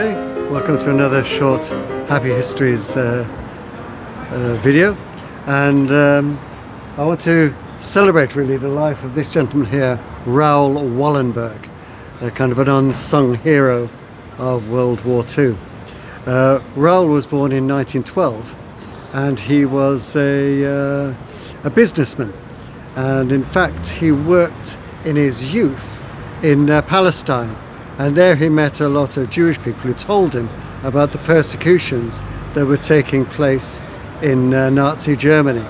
Okay, welcome to another short Happy Histories video, and I want to celebrate really the life of this gentleman here, Raoul Wallenberg, a kind of an unsung hero of World War II. Raoul was born in 1912, and he was a businessman, and in fact he worked in his youth in Palestine. And there he met a lot of Jewish people who told him about the persecutions that were taking place in Nazi Germany.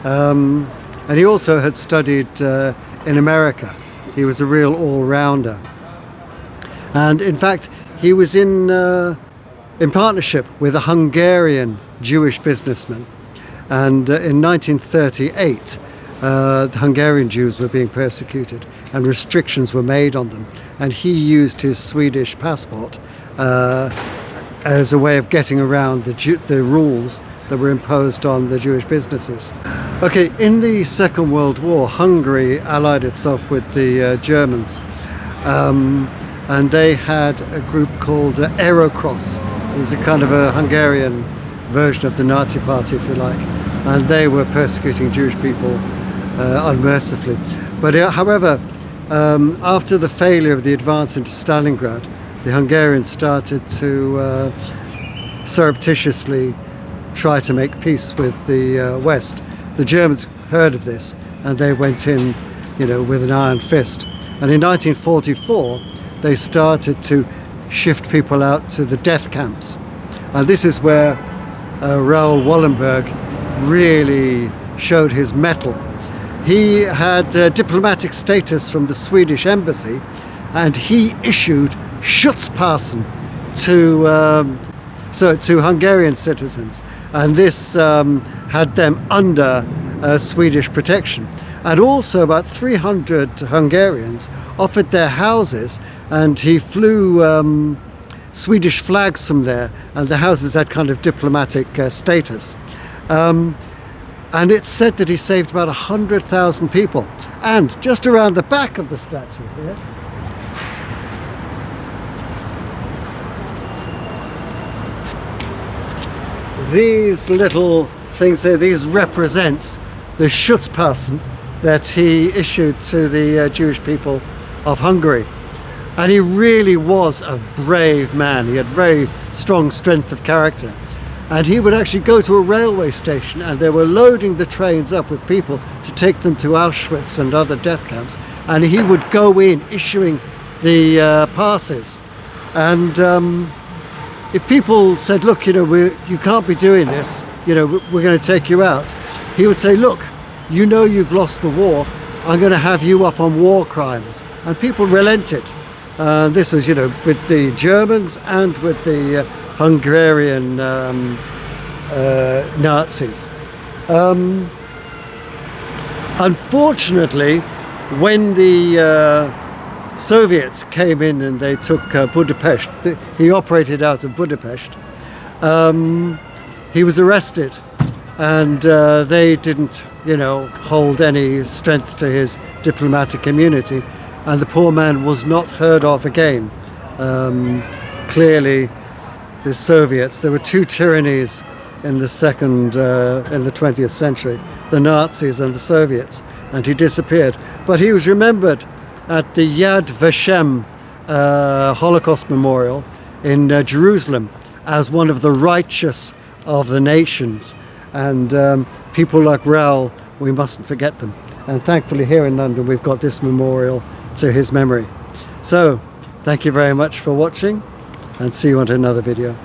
And he also had studied in America. He was a real all-rounder. And in fact, he was in partnership with a Hungarian Jewish businessman. And in 1938, the Hungarian Jews were being persecuted and restrictions were made on them, and he used his Swedish passport as a way of getting around the rules that were imposed on the Jewish businesses. Okay, in the Second World War, Hungary allied itself with the Germans, and they had a group called Aerocross. It was a kind of a Hungarian version of the Nazi Party, if you like, and they were persecuting Jewish people unmercifully. But however, after the failure of the advance into Stalingrad, the Hungarians started to surreptitiously try to make peace with the West. The Germans heard of this and they went in, with an iron fist. And in 1944, they started to shift people out to the death camps. And this is where Raoul Wallenberg really showed his mettle. He had diplomatic status from the Swedish embassy, and he issued Schutzpassen to Hungarian citizens, and this had them under Swedish protection. And also about 300 Hungarians offered their houses, and he flew Swedish flags from there, and the houses had kind of diplomatic status. And it's said that he saved about 100,000 people. And just around the back of the statue here, these little things here, these represents the Schutzpassen that he issued to the Jewish people of Hungary. And he really was a brave man. He had very strong strength of character. And he would actually go to a railway station, and they were loading the trains up with people to take them to Auschwitz and other death camps. And he would go in issuing the passes. And if people said, look, you can't be doing this, we're going to take you out, he would say, look, you've lost the war, I'm going to have you up on war crimes. And people relented. This was, with the Germans and with the Hungarian Nazis. Unfortunately, when the Soviets came in and they took Budapest, he operated out of Budapest, he was arrested, and they didn't, hold any strength to his diplomatic immunity, and the poor man was not heard of again. Clearly, the Soviets, there were two tyrannies in the 20th century, the Nazis and the Soviets, and he disappeared. But he was remembered at the Yad Vashem Holocaust Memorial in Jerusalem as one of the righteous of the nations. And people like Raoul, we mustn't forget them. And thankfully here in London we've got this memorial to his memory. So, thank you very much for watching, and see you on another video.